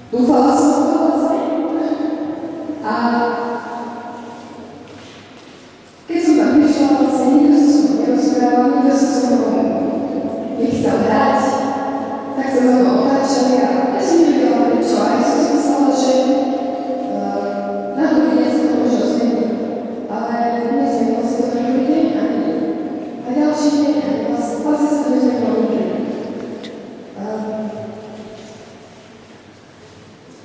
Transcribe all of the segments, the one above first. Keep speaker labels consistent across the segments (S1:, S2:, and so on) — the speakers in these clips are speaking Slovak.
S1: Dúfala som v to vlastne. A keď som tam prišla, vlastne nikto sa so mnou nerozprával, nikto sa so mnou nechcel hrať, tak sa za mnou otáčali a ja som nevedela prečo. A ja som si myslela, že na druhý deň sa to možno zmení. Ale nezmenilo sa to na druhý deň ani na ďalší deň, ani vlastne sa to nezmenilo nikdy.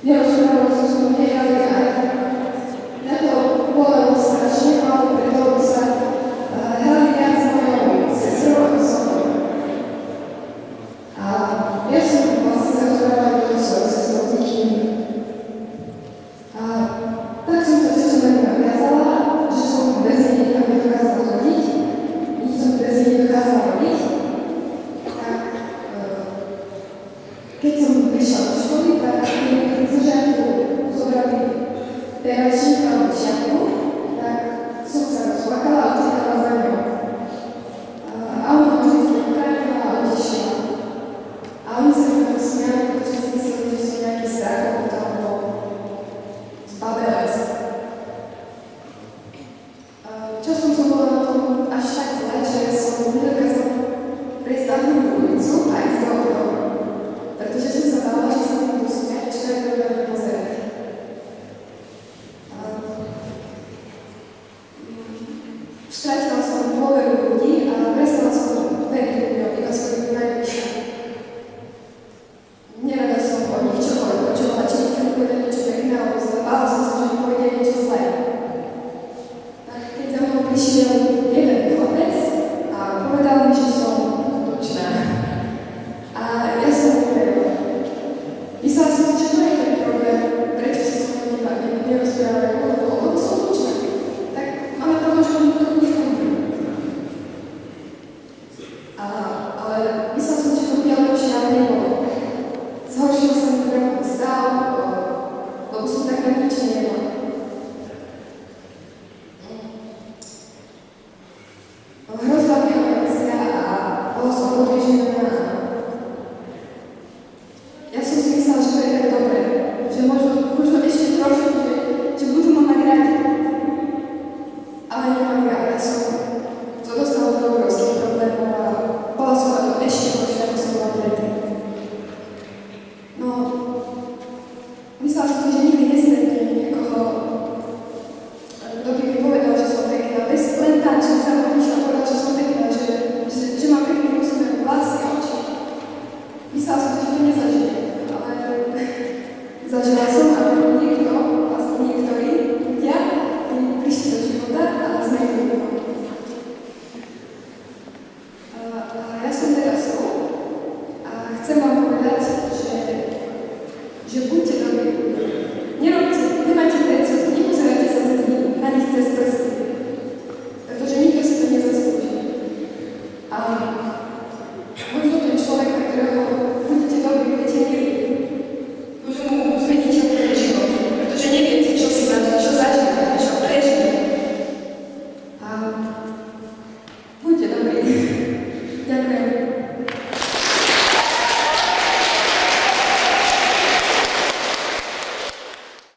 S1: Nerozprávalo sa so mnou, nehrali aj. Mňa to bolelo strašne, ale preto sa hrali viac s mojou sestrou ako so mnou. A ja som vlastne sa rozprávala so svojou sestrou s nikým. A tak som sa časom na ňu naviazala, že som bez nej nikam nedokázala chodiť, nič som bez nej nedokázala robiť. Tak keď som prišla do školy, tak mi zo žiaku zobrali pedačníka alebo šiatku, tak som sa rozplakala a utekala za ňou. A ona ma vždy uchránila a utešila. A oni sa mi to smiali, pretože si mysleli, že som nejaký strachov alebo zbabelec. Časom som bola na tom až tak zle, že som nedokázala prejsť na druhú ulicu a ísť do okna. Pretože som sa bála, že sa mi budú smiať, čo je to veľmi pozerať. Stratila som dôveru ľudí a prestala som veriť ľuďom iba svojim najbližším. Nerada som o nich čokoľvek počúvala, či mi chceli povedať niečo pekné alebo zlé. Bála som sa, že mi povedia niečo zlé. Tak keď za mnou prišiel jeden chlapec a povedal mi, že som tučná. A ja som mu neverila. Myslela som si, že to je ten problém, prečo sa so mnou nerozprávajú, lebo som tučná. Tak máme problém, že oni to už chodí. Ale myslela som, že to bude lepšie, ale nebolo. Zhoršil sa mi zdravotný stav, lebo som tak nič nejedla. Hrozila mi anorexia a bola som podvýživená. Ja som si myslela, že to je tak dobré, že možno ešte trošku, že budú ma mať radi. Ale nemali a ja som to dostala do obrovských problémov a bola som na to ešte horšia, ako som bola predtým. No, myslela som si, že nikdy nestretnem niekoho, kto by mi povedal, že som pekná. Len tak, že sa ma prišla povedať, že som pekná, že mám pekný úsmev, vlasy a oči. Myslela som si, že to nezažijem, ale zažila som a niekto, vlastne niektorí ľudia mi prišli do života a zmenili ho. A ja som teraz tu a chcem vám povedať, že buďte dobrí ľudia. Nemajte predsudky, nepozerajte sa na nich cez prsty, pretože nikto si to nezaslúži. A možno ten človek, pre ktorého budete dobrí, budete milí, možno mu zmeníte úplne život, pretože neviete, čo zažije, čo prežije. A buďte dobrí. Ďakujem.